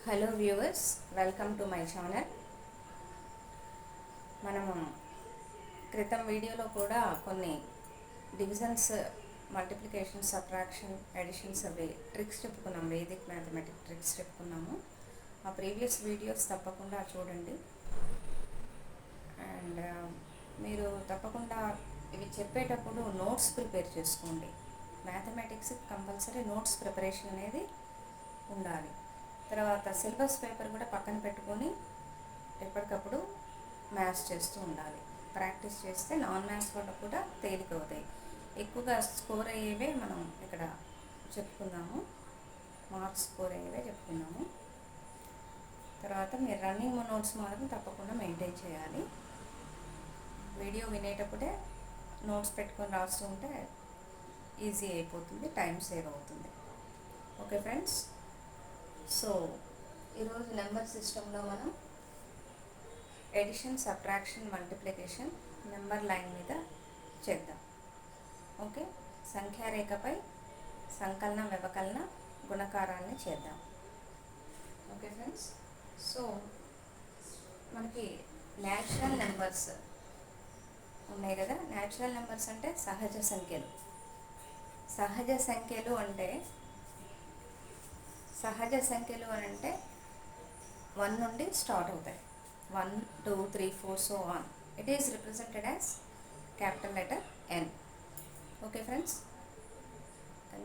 Hello viewers, welcome to my channel. మనము క్రితం వీడియోలో కూడా కొన్ని డివిజన్స్, మల్టిప్లికేషన్, సబ్ట్రాక్షన్, అడిషన్స్ అవి ట్రిక్స్ చెప్పుకున్నాము. వేదిక్ మ్యాథమెటిక్ ట్రిక్స్ చెప్పుకున్నాము. ఆ ప్రీవియస్ వీడియోస్ తప్పకుండా చూడండి. అండ్ మీరు తప్పకుండా ఇవి చెప్పేటప్పుడు నోట్స్ ప్రిపేర్ చేసుకోండి. మ్యాథమెటిక్స్ కంపల్సరీ నోట్స్ ప్రిపరేషన్ అనేది ఉండాలి. తర్వాత సిలబస్ పేపర్ కూడా పక్కన పెట్టుకొని ఎప్పటికప్పుడు మ్యాథ్స్ చేస్తూ ఉండాలి. ప్రాక్టీస్ చేస్తే నాన్ మ్యాథ్స్ వాళ్ళకు కూడా తేలిక అవుతాయి. ఎక్కువగా స్కోర్ అయ్యేవే మనం ఇక్కడ చెప్పుకుందాము. మార్క్స్ స్కోర్ అయ్యేవే చెప్పుకున్నాము. తర్వాత మీరు రన్నింగ్ నోట్స్ మాత్రం తప్పకుండా మెయింటైన్ చేయాలి. వీడియో వినేటప్పుడే నోట్స్ పెట్టుకొని రాస్తూ ఉంటే ఈజీ అయిపోతుంది, టైం సేవ్ అవుతుంది. ఓకే ఫ్రెండ్స్, సో ఈరోజు నెంబర్ సిస్టంలో మనం addition, subtraction, multiplication number line మీద చేద్దాం. ఓకే, సంఖ్యారేఖపై సంకలన, వ్యవకలన, గుణకారాన్ని చేద్దాం. ఓకే ఫ్రెండ్స్, సో మనకి న్యాచురల్ నెంబర్స్ ఉన్నాయి కదా. న్యాచురల్ నెంబర్స్ అంటే సహజ సంఖ్యలు. సహజ సంఖ్యలు అంటే 1 నుండి స్టార్ట్ అవుతాయి. 1, 2, 3, 4 so on. It is represented as capital letter N. Okay friends,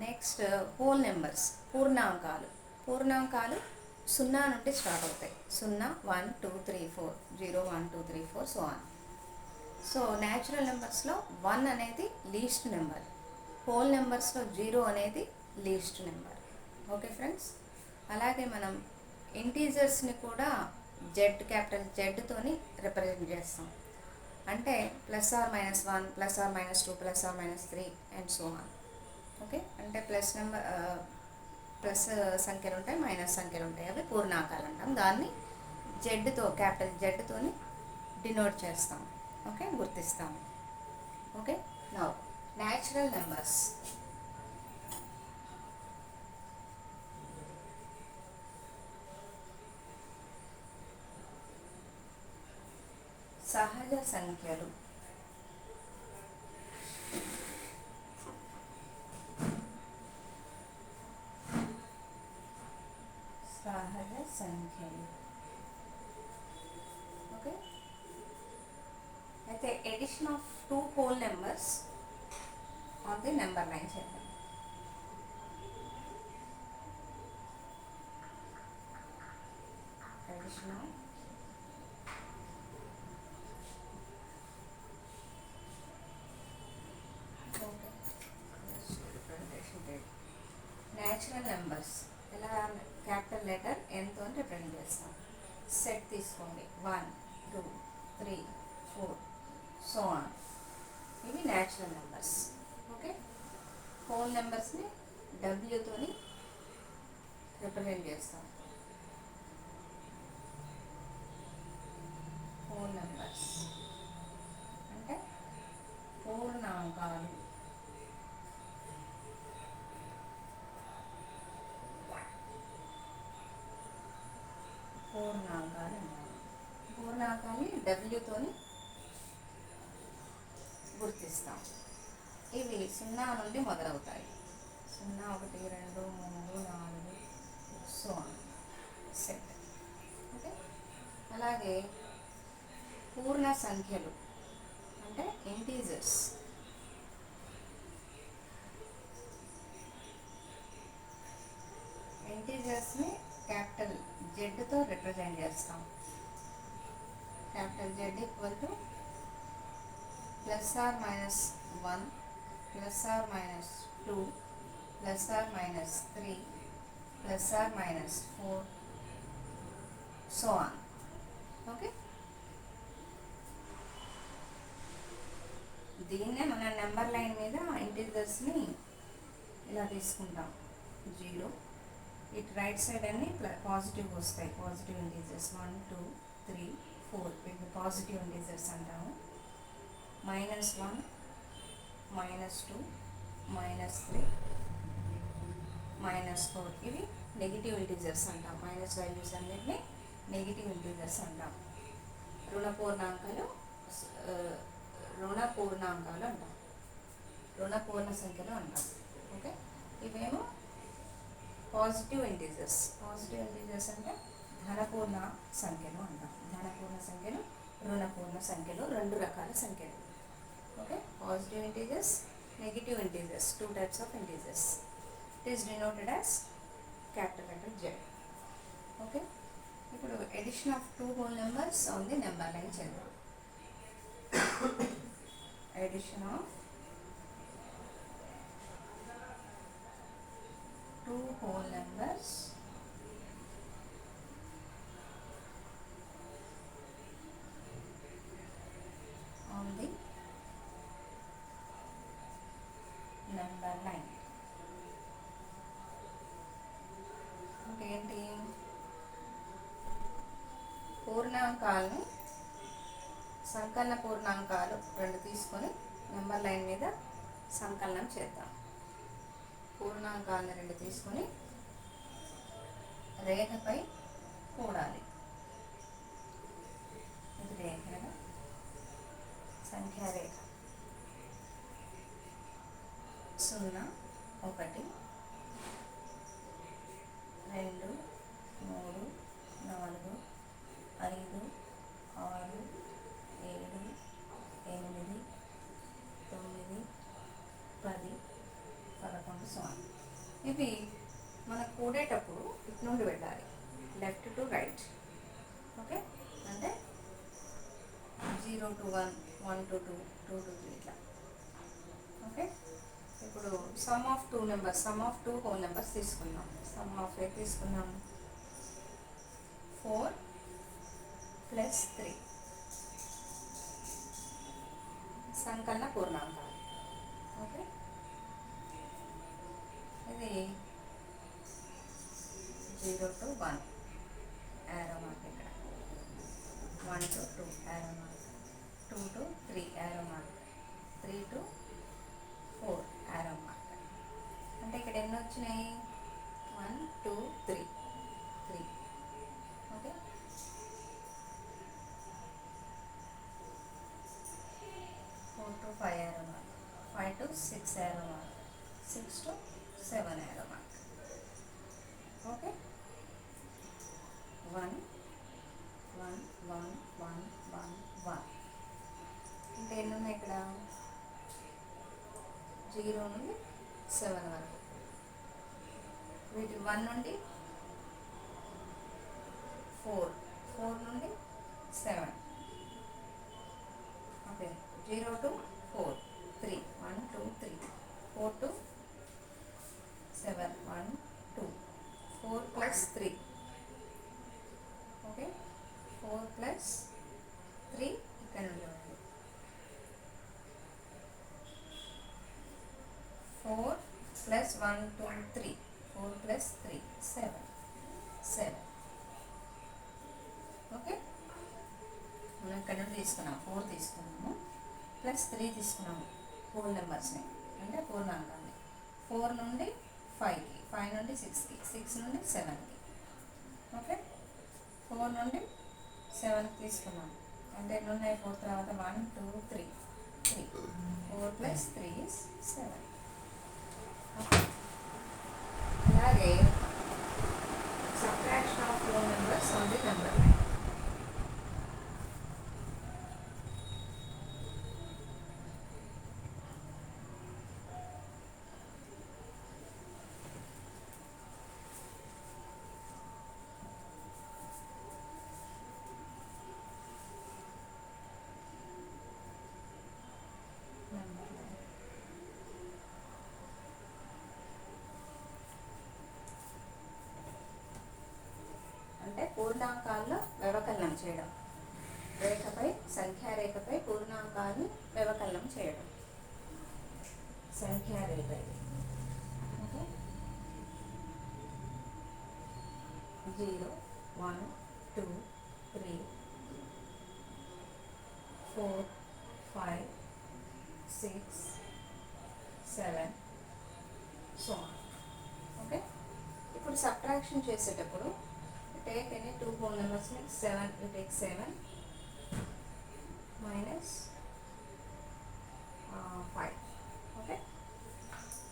next whole numbers, పూర్ణాంకాలు. 0 నుండి స్టార్ట్ అవుతాయి. 0, 1, 2, 3, 4, 0, 1, 2, 3, 4 సో ఆన్. సో న్యాచురల్ నెంబర్స్లో 1 అనేది లీస్ట్ నెంబర్, హోల్ నెంబర్స్లో 0 అనేది లీస్ట్ నెంబర్. ఓకే ఫ్రెండ్స్, అలాగే మనం ఇంటీజర్స్ని కూడా క్యాపిటల్ జెడ్తోని రిప్రజెంట్ చేస్తాం. అంటే +or-1, +or-2, +or-3 and so on. Okay, అంటే ప్లస్ సంఖ్యలు ఉంటాయి, మైనస్ సంఖ్యలు ఉంటాయి. అవి పూర్ణాంకాలు అంటాం. దాన్ని క్యాపిటల్ జెడ్తోని డినోట్ చేస్తాం. ఓకే, గుర్తిస్తాము. Okay, now natural numbers. సహజ సంఖ్యలు. ఓకే, అయితే addition of 2 whole numbers on the number line చేద్దాం. ఎడిషన్ ఆఫ్ న్యాచురల్ నెంబర్స్ ఎలా క్యాపిటల్ లెటర్ Nతో రిప్రజెంట్ చేస్తాం. సెట్ తీసుకోండి. 1, 2, 3, 4 సో ఆన్. ఇవి న్యాచురల్ నెంబర్స్. ఓకే, హోల్ నెంబర్స్ని డబ్ల్యూతోని రిప్రజెంట్ చేస్తాం. హోల్ నెంబర్స్ అంటే పూర్ణాంకాలు. పూర్ణాంకాన్ని డబ్ల్యూతోని గుర్తిస్తాం. ఇవి 0 నుండి మొదలవుతాయి. 0, 1, 2, 3, 4 సో సెట్. ఓకే, అలాగే పూర్ణ సంఖ్యలు అంటే ఇంటీజర్స్. ఇంటీజర్స్ని క్యాపిటల్ జెడ్తో రిప్రజెంట్ చేస్తాం. Capital Z equal to +or-1, +or-2, +or-3, +or-4 so on. Okay, దీన్నే మన నెంబర్ లైన్ మీద ఇంటీజర్స్ని ఇలా తీసుకుంటాం. 0, ఇటు రైట్ సైడ్ అన్ని పాజిటివ్ వస్తాయి. పాజిటివ్ ఇంటీజర్స్ 1, 2, 3, 4 వీటిని పాజిటివ్ ఇంటీజర్స్ అంటాము. -1, -2, -3, -4 ఇవి నెగిటివ్ ఇంటీజర్స్ అంటాం. మైనస్ వాల్యూస్ అన్నిటిని నెగిటివ్ ఇంటీజర్స్ అంటాం. రుణ పూర్ణాంకాలు అంటాం. రుణ పూర్ణ సంఖ్యలు అంటాం. ఓకే, ఇవేమో పాజిటివ్ ఇంటీజర్స్. పాజిటివ్ ఇంటీజర్స్ అంటే ధనపూర్ణ సంఖ్యలు అంటాం. ధనపూర్ణ సంఖ్యలు, రుణపూర్ణ సంఖ్యలు, రెండు రకాల సంఖ్యలు. Okay, positive integers, negative integers, two types of integers. It is denoted as capital letter Z. Okay, ఇప్పుడు addition of two whole numbers on the number line చేద్దాం. Addition of two whole numbers on the number line. అంటే ఏంటి? పూర్ణాంకాలను, సంకలన పూర్ణాంకాలు రెండు తీసుకొని number line మీద సంకలనం చేద్దాం. పూర్ణాంకాలను రెండు తీసుకొని రేఖపై కూడాలి. ఇది రేఖ కదా, సంఖ్యారేఖ. 0, 1, 2, 3, 4, 5, 6, 7, 8, 9, 10, 11. ఇవి మనకు కూడేటప్పుడు ఇటు నుండి వెళ్ళాలి, లెఫ్ట్ టు రైట్. ఓకే, అంటే 0 to 1, 1 to 2, 2 to 3 ఇట్లా. ఓకే, ఇప్పుడు some of two numbers, some of two whole numbers తీసుకుందాం. సమ్ ఆఫ్ ఏ తీసుకుందాం, 4 + 3 సంకలన పూర్ణాంకాలు. ఓకే, ఇది 0 to 1 యారో మార్క్ ఇక్కడ, 1 to 2 arrow mark, 2 to 3 arrow mark, 3 to 4 arrow mark. అంటే ఇక్కడ ఎన్ని వచ్చినాయి? 1, 2, 3. Okay, 4 to 5 arrow mark, 5 to 6 arrow mark, 6 to 7 arrow mark. Okay, 1, 1, 1, 1, 1, 1. అంటే ఎన్ని ఉన్నాయి ఇక్కడ? 0 నుండి 7 వరకు. వీటి 1 నుండి 4, 4 నుండి 7. Okay, 0 to 4, 3, 1, 2, 3, 4 to 7, 1, 2, 4 plus 3. Okay, 4 plus 3 ఇక్కడ నుండి ఉంది. 4 plus 1, 2, 3, 4 plus 3, 7. ఓకే, మనం ఇక్కడ నుండి తీసుకున్నాం, 4 తీసుకున్నాము, ప్లస్ 3 తీసుకున్నాము హోల్ నెంబర్స్ని, అంటే పూర్ణాంకాన్ని. 4 నుండి 5కి, 5 నుండి 6కి, 6 నుండి 7కి. ఓకే, 4 నుండి 7కి తీసుకున్నాం, అంటే ఎన్ని ఉన్నాయి? 4 తర్వాత 1, 2, 3, 4 plus 3 is 7. ఓకే, అలాగే subtraction of two numbers on the number line. అంటే పూర్ణాంకాల్లో వ్యవకలనం చేయడం, రేఖపై, సంఖ్యారేఖపై పూర్ణాంకాలను వ్యవకలనం చేయడం. సంఖ్యారేఖ ఇది. Okay, 0, 1, 2, 3, 4, 5, 6, 7, so on. ఓకే, ఇప్పుడు ఇప్పుడు సబ్ట్రాక్షన్ చేసేటప్పుడు take any two whole numbers means 7, you take 7 minus 5. Okay,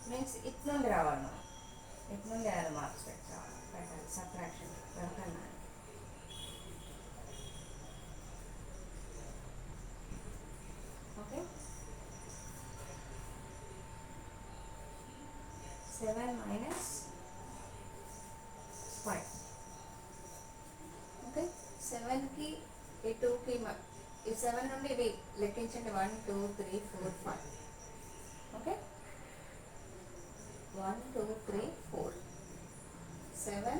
means it నుండి రావాలి, మనం ఇట్ నుండి 6 మార్క్స్ పెట్టాలి సబ్ట్రాక్షన్ వెనకన్నా. Okay, 7 minus 5. ఓకే, 7కి ఈ 2కి ఈ 7 నుండి ఇవి లెక్కించండి. 1 2 3 4 5. ఓకే, 1 2 3 4. 7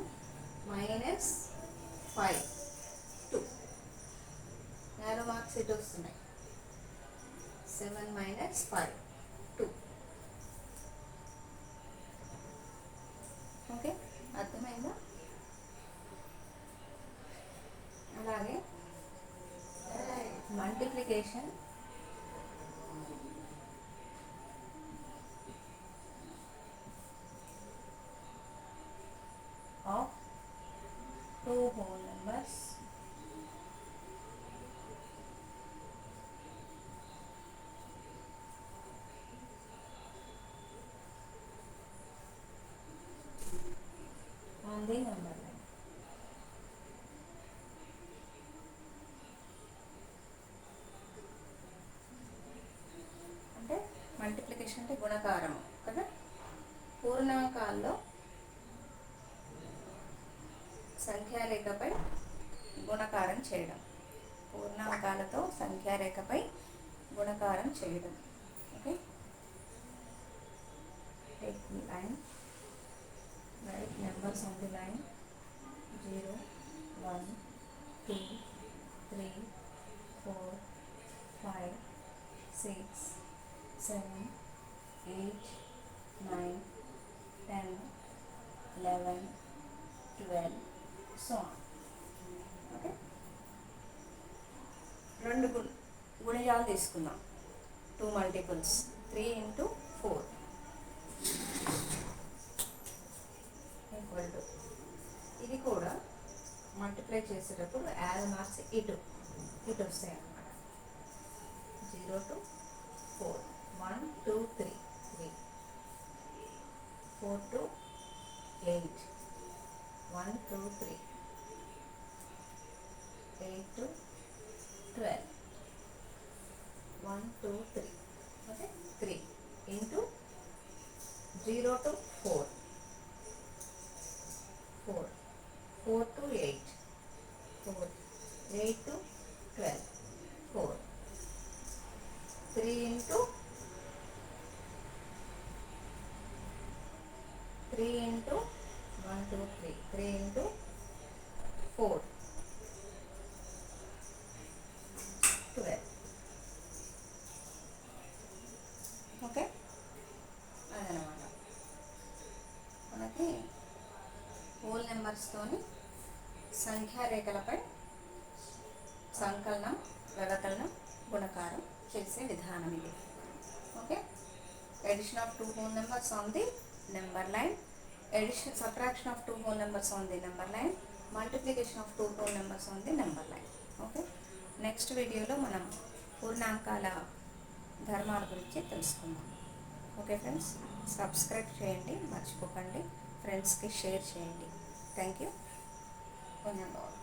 minus 5 2. 4 మార్క్స్ ఇటు వస్తున్నాయి. 7 minus 5 2. ఓకే, అర్థమైందా? అలాగే multiplication of 2 whole numbers on the number line. అంటే మల్టిప్లికేషన్ అంటే గుణకారము కదా. పూర్ణాంకాల్లో సంఖ్యారేఖపై గుణకారం చేయడం, పూర్ణాంకాలతో సంఖ్యారేఖపై గుణకారం చేయడం. Okay, take the line, right numbers on the line 0 1 2 3 4 5 6 7 8 9 10 11 12 so on. Okay, రెండు గుణిజాలు తీసుకుందాం. 2 మల్టిపుల్స్ 3 into 4 ఈక్వల్ టు, ఇది కూడా మల్టిప్లై చేసేటప్పుడు యాడ్ మార్క్స్ ఇటు వస్తాయి అన్నమాట. 0 to 4 1 2 3 3 4 to 8 1 2 3 8 to 12 1 2 3. Okay, 3 into 0 to 4 4 4 to 8 4 8 to 12 4 3 into 3 into 1 2 3 3 into 4 12. Okay, అదనమాట మనకి హోల్ నెంబర్స్తోని సంఖ్యారేఖలపై సంకలనం, వ్యవకలనం, గుణకారం చేసే విధానం ఇది. Okay, addition of 2 whole numbers on the number line, subtraction of 2 whole numbers on the number line, multiplication of 2 whole numbers on the number line. Okay, next వీడియోలో మనం పూర్ణాంకాల ధర్మాల గురించి తెలుసుకుందాం. ఓకే ఫ్రెండ్స్, సబ్స్క్రైబ్ చేయండి, మర్చిపోకండి, ఫ్రెండ్స్కి షేర్ చేయండి. Thank you. ధన్యవాదాలు.